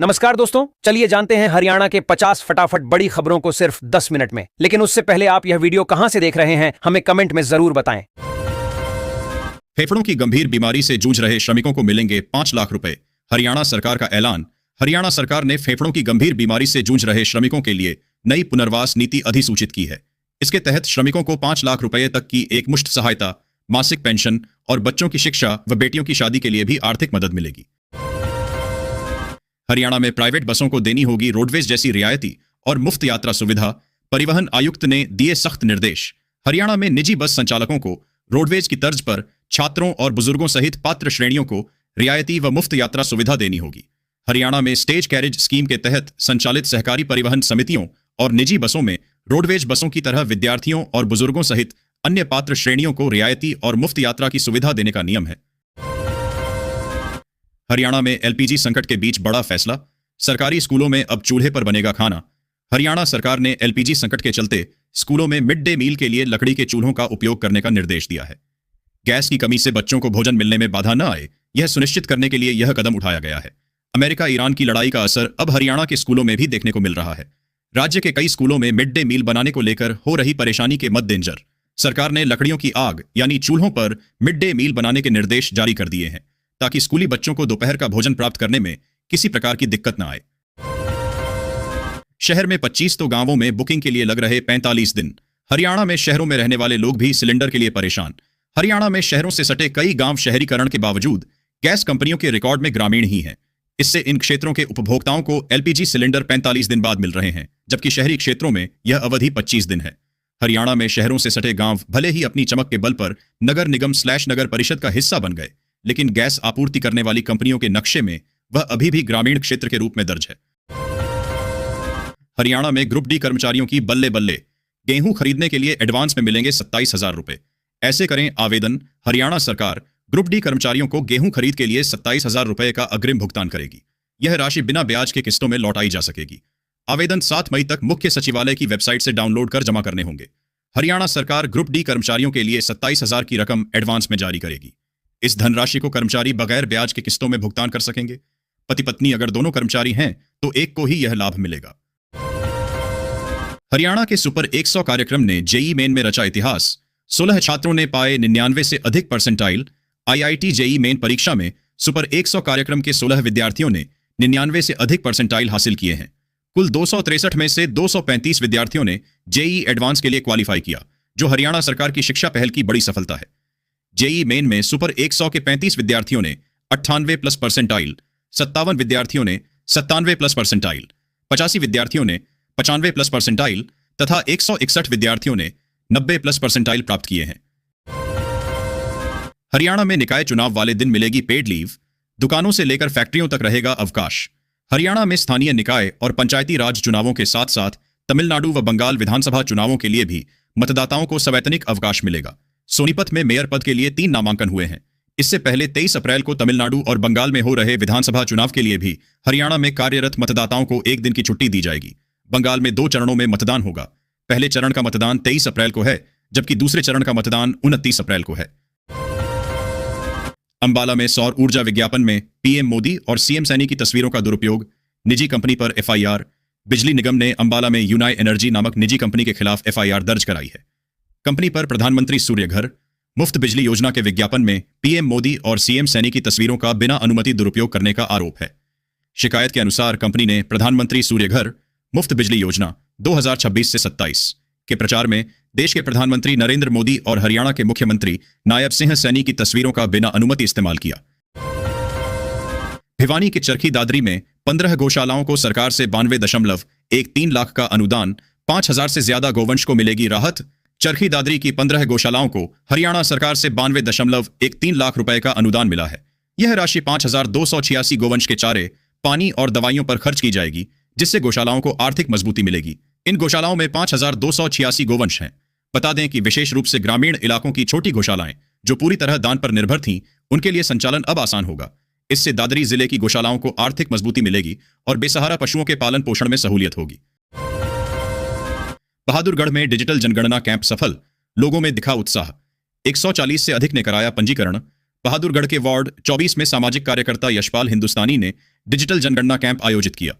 नमस्कार दोस्तों, चलिए जानते हैं हरियाणा के 50 फटाफट बड़ी खबरों को सिर्फ 10 मिनट में। लेकिन उससे पहले आप यह वीडियो कहां से देख रहे हैं, हमें कमेंट में जरूर बताएं। फेफड़ों की गंभीर बीमारी से जूझ रहे श्रमिकों को मिलेंगे 5 लाख रुपए। हरियाणा सरकार का ऐलान। हरियाणा सरकार ने फेफड़ों की गंभीर बीमारी से जूझ रहे श्रमिकों के लिए नई पुनर्वास नीति अधिसूचित की है। इसके तहत श्रमिकों को 5 लाख रुपए तक की एकमुश्त सहायता, मासिक पेंशन और बच्चों की शिक्षा व बेटियों की शादी के लिए भी आर्थिक मदद मिलेगी। हरियाणा में प्राइवेट बसों को देनी होगी रोडवेज जैसी रियायती और मुफ्त यात्रा सुविधा। परिवहन आयुक्त ने दिए सख्त निर्देश। हरियाणा में निजी बस संचालकों को रोडवेज की तर्ज पर छात्रों और बुजुर्गों सहित पात्र श्रेणियों को रियायती व मुफ्त यात्रा सुविधा देनी होगी। हरियाणा में स्टेज कैरेज स्कीम के तहत संचालित सहकारी परिवहन समितियों और निजी बसों में रोडवेज बसों की तरह विद्यार्थियों और बुजुर्गों सहित अन्य पात्र श्रेणियों को रियायती और मुफ्त यात्रा की सुविधा देने का नियम है। हरियाणा में एलपीजी संकट के बीच बड़ा फैसला। सरकारी स्कूलों में अब चूल्हे पर बनेगा खाना। हरियाणा सरकार ने एलपीजी संकट के चलते स्कूलों में मिड डे मील के लिए लकड़ी के चूल्हों का उपयोग करने का निर्देश दिया है। गैस की कमी से बच्चों को भोजन मिलने में बाधा न आए, यह सुनिश्चित करने के लिए यह कदम उठाया गया है। अमेरिका ईरान की लड़ाई का असर अब हरियाणा के स्कूलों में भी देखने को मिल रहा है। राज्य के कई स्कूलों में मिड डे मील बनाने को लेकर हो रही परेशानी के मद्देनजर सरकार ने लकड़ियों की आग यानी चूल्हों पर मिड डे मील बनाने के निर्देश जारी कर दिए हैं, ताकि स्कूली बच्चों को दोपहर का भोजन प्राप्त करने में किसी प्रकार की दिक्कत न आए। शहर में 25 तो गांवों में बुकिंग के लिए लग रहे 45 दिन। हरियाणा में शहरों में रहने वाले लोग भी सिलेंडर के लिए परेशान। हरियाणा में शहरों से सटे कई गांव शहरीकरण के बावजूद गैस कंपनियों के रिकॉर्ड में ग्रामीण ही हैं। इससे इन क्षेत्रों के उपभोक्ताओं को एलपीजी सिलेंडर 45 दिन बाद मिल रहे हैं, जबकि शहरी क्षेत्रों में यह अवधि 25 दिन है। हरियाणा में शहरों से सटे गांव भले ही अपनी चमक के बल पर नगर निगम / नगर परिषद का हिस्सा बन गए, लेकिन गैस आपूर्ति करने वाली कंपनियों के नक्शे में वह अभी भी ग्रामीण क्षेत्र के रूप में दर्ज है। हरियाणा में ग्रुप डी कर्मचारियों की बल्ले बल्ले। गेहूं खरीदने के लिए एडवांस में मिलेंगे 27,000 रुपए। ऐसे करें आवेदन। हरियाणा सरकार ग्रुप डी कर्मचारियों को गेहूं खरीद के लिए 27,000 रुपए का अग्रिम भुगतान करेगी। यह राशि बिना ब्याज के किस्तों में लौटाई जा सकेगी। आवेदन 7 मई तक मुख्य सचिवालय की वेबसाइट से डाउनलोड कर जमा करने होंगे। हरियाणा सरकार ग्रुप डी कर्मचारियों के लिए 27,000 की रकम एडवांस में जारी करेगी। इस धनराशि को कर्मचारी बगैर ब्याज के किस्तों में भुगतान कर सकेंगे। पति पत्नी अगर दोनों कर्मचारी हैं तो एक को ही यह लाभ मिलेगा। हरियाणा के सुपर 100 कार्यक्रम ने जेई मेन में रचा इतिहास। 16 छात्रों ने पाए 99 से अधिक परसेंटाइल। आईआईटी जेई मेन परीक्षा में सुपर 100 कार्यक्रम के 16 विद्यार्थियों ने 99 से अधिक परसेंटाइल हासिल किए हैं। कुल 263 में से 235 विद्यार्थियों ने जेई एडवांस के लिए क्वालिफाई किया, जो हरियाणा सरकार की शिक्षा पहल की बड़ी सफलता है। जेई मेन में सुपर 100 के 35 विद्यार्थियों ने 98 प्लस परसेंटाइल, 57 विद्यार्थियों ने 97 प्लस परसेंटाइल, 85 विद्यार्थियों ने 95 प्लस परसेंटाइल तथा 161 विद्यार्थियों ने 90 प्लस परसेंटाइल प्राप्त किए हैं। हरियाणा में निकाय चुनाव वाले दिन मिलेगी पेड लीव। दुकानों से लेकर फैक्ट्रियों तक रहेगा अवकाश। हरियाणा में स्थानीय निकाय और पंचायती राज चुनावों के साथ साथ तमिलनाडु व बंगाल विधानसभा चुनावों के लिए भी मतदाताओं को सवैतनिक अवकाश मिलेगा। सोनीपत में मेयर पद के लिए 3 नामांकन हुए हैं। इससे पहले 23 अप्रैल को तमिलनाडु और बंगाल में हो रहे विधानसभा चुनाव के लिए भी हरियाणा में कार्यरत मतदाताओं को 1 दिन की छुट्टी दी जाएगी। बंगाल में 2 चरणों में मतदान होगा। पहले चरण का मतदान 23 अप्रैल को है, जबकि दूसरे चरण का मतदान 29 अप्रैल को है। अंबाला में सौर ऊर्जा विज्ञापन में पीएम मोदी और सीएम सैनी की तस्वीरों का दुरुपयोग। निजी कंपनी पर एफआईआर। बिजली निगम ने अंबाला में यूनाई एनर्जी नामक निजी कंपनी के खिलाफ एफआईआर दर्ज कराई है। कंपनी पर प्रधानमंत्री सूर्य घर, मुफ्त बिजली योजना के विज्ञापन में पीएम मोदी और सीएम सैनी की तस्वीरों का बिना अनुमति दुरुपयोग करने का आरोप है। शिकायत के अनुसार कंपनी ने प्रधानमंत्री सूर्य घर, मुफ्त बिजली योजना 2026 से 27 के प्रचार में देश के प्रधानमंत्री नरेंद्र मोदी और हरियाणा के मुख्यमंत्री नायब सिंह सैनी की तस्वीरों का बिना अनुमति इस्तेमाल किया। भिवानी के चरखी दादरी में 15 गौशालाओं को सरकार से 92.13 लाख का अनुदान। 5,000 से ज्यादा गौवंश को मिलेगी राहत। चरखी दादरी की 15 गौशालाओं को हरियाणा सरकार से 92.13 लाख रुपए का अनुदान मिला है। यह राशि 5,286 गौवंश के चारे, पानी और दवाइयों पर खर्च की जाएगी, जिससे गौशालाओं को आर्थिक मजबूती मिलेगी। इन गौशालाओं में 5,286 गौवंश हैं। बता दें कि विशेष रूप से ग्रामीण इलाकों की छोटी गौशालाएं जो पूरी तरह दान पर निर्भर थीं, उनके लिए संचालन अब आसान होगा। इससे दादरी जिले की गौशालाओं को आर्थिक मजबूती मिलेगी और बेसहारा पशुओं के पालन पोषण में सहूलियत होगी। बहादुरगढ़ में डिजिटल जनगणना कैंप सफल। लोगों में दिखा उत्साह। 140 से अधिक ने कराया पंजीकरण। बहादुरगढ़ के वार्ड 24 में सामाजिक कार्यकर्ता यशपाल हिंदुस्तानी ने डिजिटल जनगणना कैंप आयोजित किया।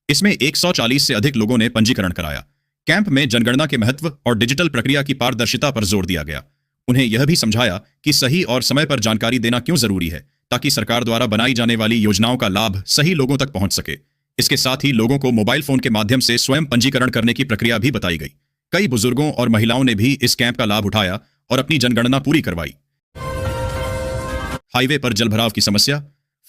इसमें 140 से अधिक लोगों ने पंजीकरण कराया। कैंप में जनगणना के महत्व और डिजिटल प्रक्रिया की पारदर्शिता पर जोर दिया गया। उन्हें यह भी समझाया कि सही और समय पर जानकारी देना क्यों जरूरी है, ताकि सरकार द्वारा बनाई जाने वाली योजनाओं का लाभ सही लोगों तक पहुंच सके। इसके साथ ही लोगों को मोबाइल फोन के माध्यम से स्वयं पंजीकरण करने की प्रक्रिया भी बताई गई। कई बुजुर्गों और महिलाओं ने भी इस कैंप का लाभ उठाया और अपनी जनगणना पूरी करवाई। हाईवे पर जलभराव की समस्या।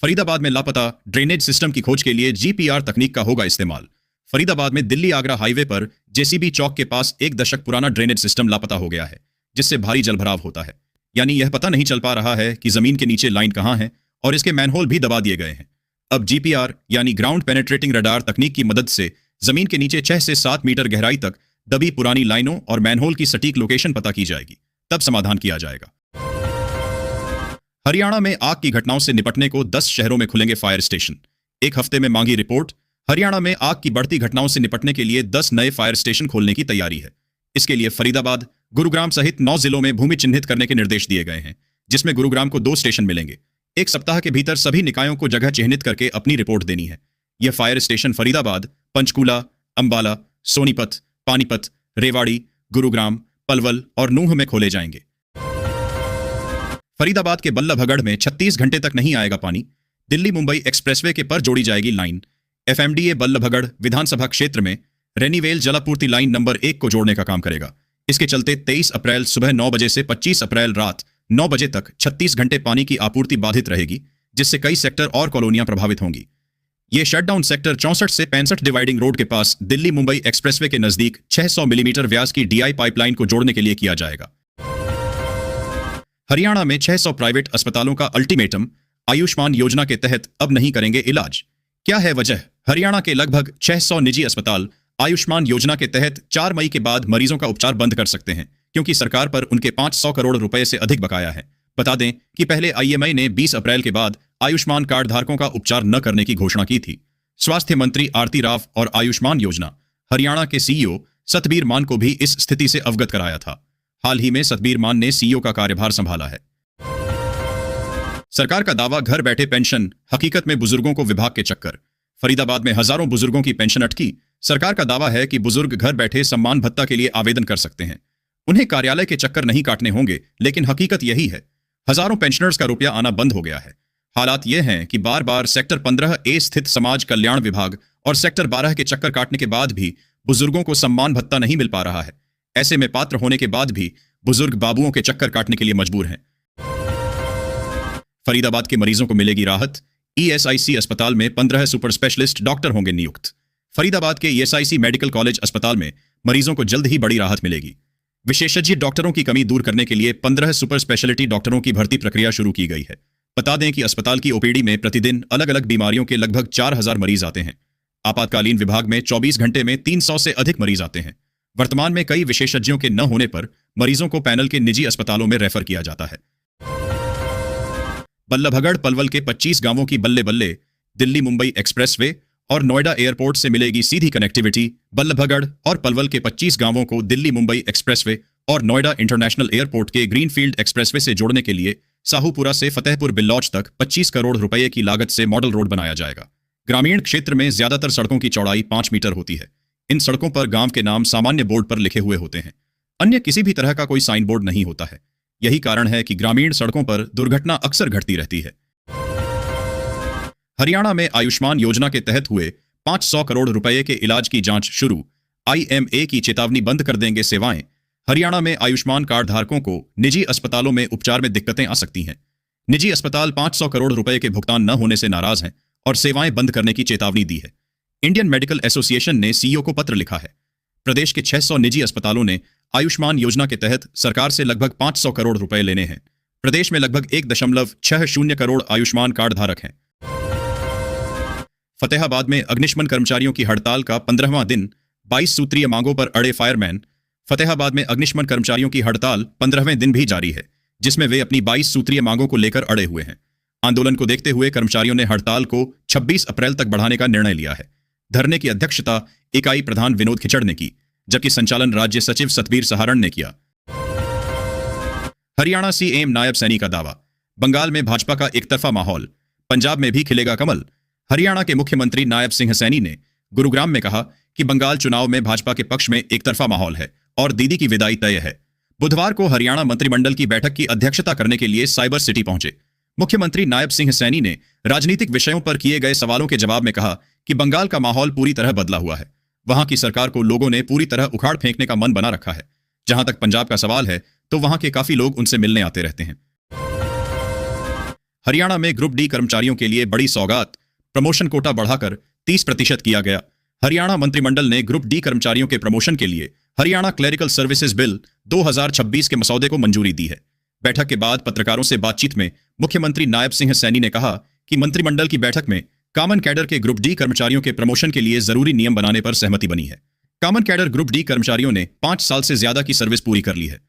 फरीदाबाद में लापता ड्रेनेज सिस्टम की खोज के लिए जीपीआर तकनीक का होगा इस्तेमाल। फरीदाबाद में दिल्ली आगरा हाईवे पर जेसीबी चौक के पास 1 दशक पुराना ड्रेनेज सिस्टम लापता हो गया है, जिससे भारी जलभराव होता है। यानी यह पता नहीं चल पा रहा है कि जमीन के नीचे लाइन कहां है और इसके मैनहोल भी दबा दिए गए हैं। अब जीपीआर यानी ग्राउंड पेनेट्रेटिंग रडार तकनीक की मदद से जमीन के नीचे 6 से 7 मीटर गहराई तक दबी पुरानी लाइनों और मैनहोल की सटीक लोकेशन पता की जाएगी, तब समाधान किया जाएगा। हरियाणा में आग की घटनाओं से निपटने को 10 शहरों में खुलेंगे फायर स्टेशन। एक हफ्ते में मांगी रिपोर्ट। हरियाणा में आग की बढ़ती घटनाओं से निपटने के लिए 10 नए फायर स्टेशन खोलने की तैयारी है। इसके लिए फरीदाबाद, गुरुग्राम सहित 9 जिलों में भूमि चिन्हित करने के निर्देश दिए गए हैं, जिसमें गुरुग्राम को 2 स्टेशन मिलेंगे। 1 सप्ताह के भीतर सभी निकायों को जगह चिन्हित करके अपनी रिपोर्ट देनी है। यह फायर स्टेशन फरीदाबाद, पंचकूला, अंबाला, सोनीपत, पानीपत, रेवाड़ी, गुरुग्राम, पलवल और नूंह में खोले जाएंगे। फरीदाबाद के बल्लभगढ़ में 36 घंटे तक नहीं आएगा पानी। दिल्ली मुंबई एक्सप्रेसवे के पर जोड़ी जाएगी लाइन। एफएमडीए बल्लभगढ़ विधानसभा क्षेत्र में रेनीवेल जलापूर्ति लाइन नंबर 1 को जोड़ने का काम करेगा। इसके चलते 23 अप्रैल सुबह 9 बजे से 25 अप्रैल रात 9 बजे तक 36 घंटे पानी की आपूर्ति बाधित रहेगी, जिससे कई सेक्टर और कॉलोनियां प्रभावित होंगी। ये शटडाउन सेक्टर 64 से 65 डिवाइडिंग रोड के पास दिल्ली मुंबई एक्सप्रेसवे के नजदीक 600 मिलीमीटर व्यास की डीआई पाइपलाइन को जोड़ने के लिए किया जाएगा। हरियाणा में 600 प्राइवेट अस्पतालों का अल्टीमेटम। आयुष्मान योजना के तहत अब नहीं करेंगे इलाज। क्या है वजह? हरियाणा के लगभग 600 निजी अस्पताल आयुष्मान योजना के तहत 4 मई के बाद मरीजों का उपचार बंद कर सकते हैं, क्योंकि सरकार पर उनके 500 करोड़ रुपए से अधिक बकाया है। बता दें कि पहले आईएमआई ने 20 अप्रैल के बाद आयुष्मान कार्ड धारकों का उपचार न करने की घोषणा की थी। स्वास्थ्य मंत्री आरती राव और आयुष्मान योजना हरियाणा के सीईओ सतबीर मान को भी इस स्थिति से अवगत कराया था। हाल ही में सतबीर मान ने सीईओ का कार्यभार संभाला है। सरकार का दावा घर बैठे पेंशन, हकीकत में बुजुर्गों को विभाग के चक्कर। फरीदाबाद में हजारों बुजुर्गों की पेंशन अटकी। सरकार का दावा है कि बुजुर्ग घर बैठे सम्मान भत्ता के लिए आवेदन कर सकते हैं। उन्हें कार्यालय के चक्कर नहीं काटने होंगे, लेकिन हकीकत यही है, हजारों पेंशनर्स का रुपया आना बंद हो गया है। हालात ये हैं कि बार बार सेक्टर 15A स्थित समाज कल्याण विभाग और सेक्टर 12 के चक्कर काटने के बाद भी बुजुर्गों को सम्मान भत्ता नहीं मिल पा रहा है। ऐसे में पात्र होने के बाद भी बुजुर्ग बाबुओं के चक्कर काटने के लिए मजबूर हैं। फरीदाबाद के मरीजों को मिलेगी राहत। ईएसआईसी अस्पताल में 15 सुपर स्पेशलिस्ट डॉक्टर होंगे नियुक्त। फरीदाबाद के ईएसआईसी मेडिकल कॉलेज अस्पताल में मरीजों को जल्द ही बड़ी राहत मिलेगी। विशेषज्ञ डॉक्टरों की कमी दूर करने के लिए 15 सुपर स्पेशलिटी डॉक्टरों की भर्ती प्रक्रिया शुरू की गई है। बता दें कि अस्पताल की ओपीडी में प्रतिदिन अलग अलग बीमारियों के लगभग 4000 मरीज आते हैं। आपातकालीन विभाग में 24 घंटे में 300 से अधिक मरीज आते हैं। वर्तमान में कई विशेषज्ञों के न होने पर मरीजों को पैनल के निजी अस्पतालों में रेफर किया जाता है। बल्लभगढ़ पलवल के 25 गांवों की बल्ले बल्ले। दिल्ली मुंबई एक्सप्रेसवे और नोएडा एयरपोर्ट से मिलेगी सीधी कनेक्टिविटी। बल्लभगढ़ और पलवल के 25 गांवों को दिल्ली मुंबई एक्सप्रेसवे और नोएडा इंटरनेशनल एयरपोर्ट के ग्रीनफील्ड एक्सप्रेसवे से जोड़ने के लिए साहूपुरा से फतेहपुर बिल्लौच तक 25 करोड़ रुपए की लागत से मॉडल रोड बनाया जाएगा। ग्रामीण क्षेत्र में ज्यादातर सड़कों की चौड़ाई 5 मीटर होती है। इन सड़कों पर गांव के नाम सामान्य बोर्ड पर लिखे हुए होते हैं। अन्य किसी भी तरह का कोई साइन बोर्ड नहीं होता है। यही कारण है कि ग्रामीण सड़कों पर दुर्घटना अक्सर घटती रहती है। हरियाणा में आयुष्मान योजना के तहत हुए 500 करोड़ रुपए के इलाज की जांच शुरू। आईएमए की चेतावनी, बंद कर देंगे सेवाएं। हरियाणा में आयुष्मान कार्ड धारकों को निजी अस्पतालों में उपचार में दिक्कतें आ सकती हैं। निजी अस्पताल 500 करोड़ रुपए के भुगतान न होने से नाराज हैं और सेवाएं बंद करने की चेतावनी दी है। इंडियन मेडिकल एसोसिएशन ने सीईओ को पत्र लिखा है। प्रदेश के 600 निजी अस्पतालों ने आयुष्मान योजना के तहत सरकार से लगभग 500 करोड़ रुपए लेने हैं। प्रदेश में लगभग 1.60 करोड़ आयुष्मान कार्ड धारक हैं। फतेहाबाद में अग्निशमन कर्मचारियों की हड़ताल का 15वां दिन। 22 सूत्रीय मांगों पर अड़े फायरमैन। फतेहाबाद में अग्निशमन कर्मचारियों की हड़ताल 15वें दिन भी जारी है, जिसमें वे अपनी 22 सूत्रीय मांगों को लेकर अड़े हुए हैं। आंदोलन को देखते हुए कर्मचारियों ने हड़ताल को 26 अप्रैल तक बढ़ाने का निर्णय लिया है। धरने की अध्यक्षता इकाई प्रधान विनोद खिचड़ ने की, जबकि संचालन राज्य सचिव सतबीर सहारण ने किया। हरियाणा सीएम नायब सैनी का दावा। बंगाल में भाजपा का एकतरफा माहौल, पंजाब में भी खिलेगा कमल। हरियाणा के मुख्यमंत्री नायब सिंह सैनी ने गुरुग्राम में कहा कि बंगाल चुनाव में भाजपा के पक्ष में एकतरफा माहौल है और दीदी की विदाई तय है। बुधवार को हरियाणा मंत्रिमंडल की बैठक की अध्यक्षता करने के लिए साइबर सिटी पहुंचे मुख्यमंत्री नायब सिंह सैनी ने राजनीतिक विषयों पर किए गए सवालों के जवाब में कहा कि बंगाल का माहौल पूरी तरह बदला हुआ है। वहां की सरकार को लोगों ने पूरी तरह उखाड़ फेंकने का मन बना रखा है। जहां तक पंजाब का सवाल है तो वहां के काफी लोग उनसे मिलने आते रहते हैं। हरियाणा में ग्रुप डी कर्मचारियों के लिए बड़ी सौगात, प्रमोशन कोटा बढ़ाकर 30% किया गया। हरियाणा मंत्रिमंडल ने ग्रुप डी कर्मचारियों के प्रमोशन के लिए हरियाणा क्लेरिकल सर्विसेज बिल 2026 के मसौदे को मंजूरी दी है। बैठक के बाद पत्रकारों से बातचीत में मुख्यमंत्री नायब सिंह सैनी ने कहा कि मंत्रिमंडल की बैठक में कॉमन कैडर के ग्रुप डी कर्मचारियों के प्रमोशन के लिए जरूरी नियम बनाने पर सहमति बनी है। कॉमन कैडर ग्रुप डी कर्मचारियों ने 5 साल से ज्यादा की सर्विस पूरी कर ली है।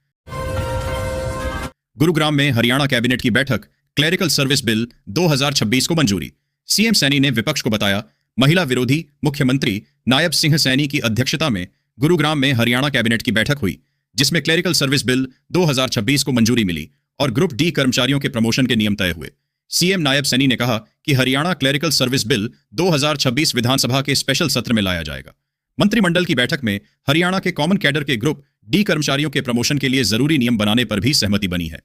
गुरुग्राम में हरियाणा कैबिनेट की बैठक, क्लेरिकल सर्विस बिल 2026 को मंजूरी। सीएम सैनी ने विपक्ष को बताया महिला विरोधी। मुख्यमंत्री नायब सिंह सैनी की अध्यक्षता में गुरुग्राम में हरियाणा कैबिनेट की बैठक हुई, जिसमें क्लेरिकल सर्विस बिल 2026 को मंजूरी मिली और ग्रुप डी कर्मचारियों के प्रमोशन के नियम तय हुए। सीएम नायब सैनी ने कहा कि हरियाणा क्लेरिकल सर्विस बिल 2026 विधानसभा के स्पेशल सत्र में लाया जाएगा। मंत्रिमंडल की बैठक में हरियाणा के कॉमन कैडर के ग्रुप डी कर्मचारियों के प्रमोशन के लिए जरूरी नियम बनाने पर भी सहमति बनी है।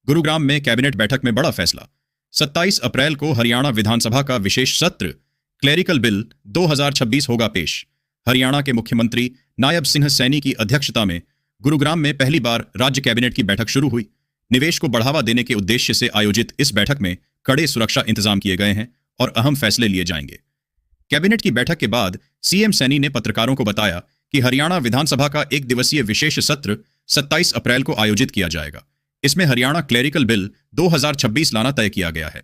गुरुग्राम में कैबिनेट बैठक में बड़ा फैसला, 27 अप्रैल को हरियाणा विधानसभा का विशेष सत्र, क्लेरिकल बिल 2026 होगा पेश। हरियाणा के मुख्यमंत्री नायब सिंह सैनी की अध्यक्षता में गुरुग्राम में पहली बार राज्य कैबिनेट की बैठक शुरू हुई। निवेश को बढ़ावा देने के उद्देश्य से आयोजित इस बैठक में कड़े सुरक्षा इंतजाम किए गए हैं और अहम फैसले लिए जाएंगे। कैबिनेट की बैठक के बाद सीएम सैनी ने पत्रकारों को बताया कि हरियाणा विधानसभा का 1 दिवसीय विशेष सत्र 27 अप्रैल को आयोजित किया जाएगा। इसमें हरियाणा क्लेरिकल बिल 2026 लाना तय किया गया है।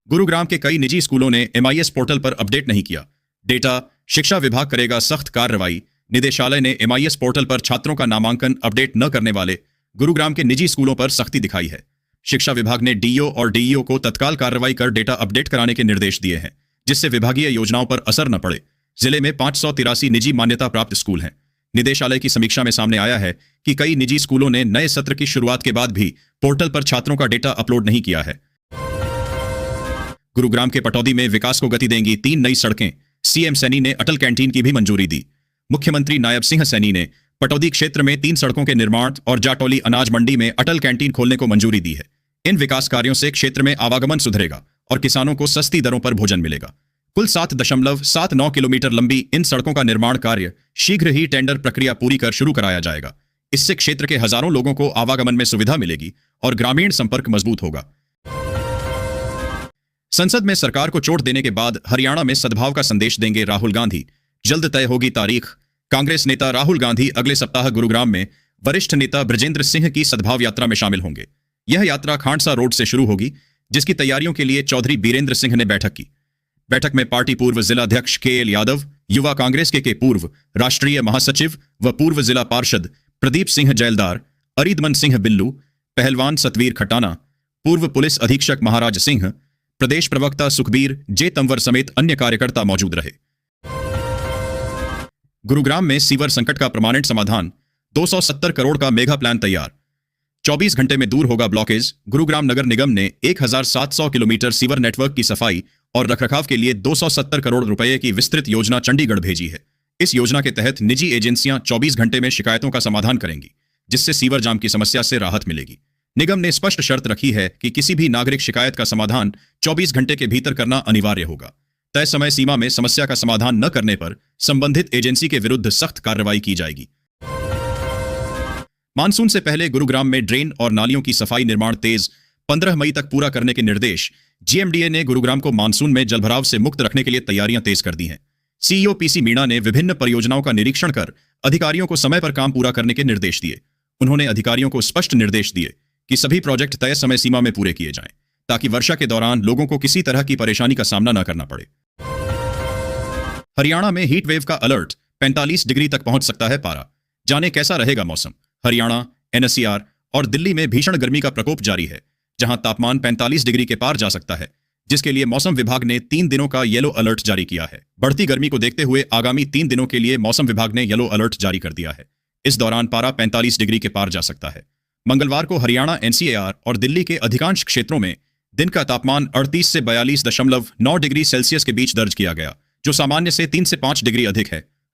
गुरुग्राम के कई निजी स्कूलों ने MIS पोर्टल पर अपडेट नहीं किया। डेटा शिक्षा विभाग करेगा सख्त कार्रवाई। निदेशालय ने MIS पोर्टल पर छात्रों का नामांकन अपडेट न करने वाले गुरुग्राम के निजी स्कूलों पर सख्ती दिखाई है। शिक्षा विभाग ने DO और DEO को तत्काल कार्रवाई कर डेटा अपडेट कराने के निर्देश दिए हैं, जिससे विभागीय योजनाओं पर असर न पड़े। जिले में 583 निजी मान्यता प्राप्त स्कूल हैं। निदेशालय की समीक्षा में सामने आया है कि कई निजी स्कूलों ने नए सत्र की शुरुआत के बाद भी पोर्टल पर छात्रों का डेटा अपलोड नहीं किया है। गुरुग्राम के पटौदी में विकास को गति देंगी 3 नई सड़कें। सीएम सैनी ने अटल कैंटीन की भी मंजूरी दी। मुख्यमंत्री नायब सिंह सैनी ने पटौदी क्षेत्र में 3 सड़कों के निर्माण और जाटौली अनाज मंडी में अटल कैंटीन खोलने को मंजूरी दी है। इन विकास कार्यों से क्षेत्र में आवागमन सुधरेगा और किसानों को सस्ती दरों पर भोजन मिलेगा। कुल 7.79 किलोमीटर लंबी इन सड़कों का निर्माण कार्य शीघ्र ही टेंडर प्रक्रिया पूरी कर शुरू कराया जाएगा। इससे क्षेत्र के हजारों लोगों को आवागमन में सुविधा मिलेगी और ग्रामीण संपर्क मजबूत होगा। संसद में सरकार को चोट देने के बाद हरियाणा में सद्भाव का संदेश देंगे राहुल गांधी, जल्द तय होगी तारीख। कांग्रेस नेता राहुल गांधी अगले सप्ताह गुरुग्राम में वरिष्ठ नेता बृजेंद्र सिंह की सद्भाव यात्रा में शामिल होंगे। यह यात्रा खांडसा रोड से शुरू होगी, जिसकी तैयारियों के लिए चौधरी बीरेंद्र सिंह ने बैठक की। बैठक में पार्टी पूर्व जिलाध्यक्ष KL यादव, युवा कांग्रेस के पूर्व राष्ट्रीय महासचिव व पूर्व जिला पार्षद प्रदीप सिंह जैलदार, अरिदमन सिंह बिल्लू, पहलवान सतवीर खटाना, पूर्व पुलिस अधीक्षक महाराज सिंह, प्रदेश प्रवक्ता सुखबीर J तंवर समेत अन्य कार्यकर्ता मौजूद रहे। गुरुग्राम में सीवर संकट का परमानेंट समाधान, 270 करोड़ का मेगा प्लान तैयार। 24 घंटे में दूर होगा ब्लॉकेज। गुरुग्राम नगर निगम ने 1700 किलोमीटर सीवर नेटवर्क की सफाई और रखरखाव के लिए 270 करोड़ रुपए की विस्तृत योजना चंडीगढ़ भेजी है। इस योजना के तहत निजी एजेंसियां 24 घंटे में शिकायतों का समाधान करेंगी, जिससे सीवर जाम की समस्या से राहत मिलेगी। निगम ने स्पष्ट शर्त रखी है कि किसी भी नागरिक शिकायत का समाधान 24 घंटे के भीतर करना अनिवार्य होगा। तय समय सीमा में समस्या का समाधान न करने पर संबंधित एजेंसी के विरुद्ध सख्त कार्रवाई की जाएगी। मानसून से पहले गुरुग्राम में ड्रेन और नालियों की सफाई निर्माण तेज, 15 मई तक पूरा करने के निर्देश। GMDA ने गुरुग्राम को मानसून में जलभराव से मुक्त रखने के लिए तैयारियां तेज कर दी हैं। CEO PC मीणा ने विभिन्न परियोजनाओं का निरीक्षण कर अधिकारियों को समय पर काम पूरा करने के निर्देश दिए। उन्होंने अधिकारियों को स्पष्ट निर्देश दिए कि सभी प्रोजेक्ट तय समय सीमा में पूरे किए जाएं, ताकि वर्षा के दौरान लोगों को किसी तरह की परेशानी का सामना न करना पड़े। हरियाणा में हीट वेव का अलर्ट, 45 डिग्री तक पहुंच सकता है पारा। जाने कैसा रहेगा मौसम। हरियाणा, NSER और दिल्ली में भीषण गर्मी का प्रकोप जारी है, जहां तापमान 45 डिग्री के पार जा सकता है, जिसके लिए मौसम विभाग ने 3 दिनों का येलो अलर्ट जारी किया है। बढ़ती गर्मी को देखते हुए आगामी 3 दिनों के लिए मौसम विभाग ने येलो अलर्ट जारी कर दिया है। इस दौरान पारा 45 डिग्री के पार जा सकता है। मंगलवार को हरियाणा, एनसीआर और दिल्ली के अधिकांश क्षेत्रों में दिन का तापमान 38 से 42.9 डिग्री सेल्सियस के बीच दर्ज किया गया, जो सामान्य से 3 से 5 डिग्री अधिक है।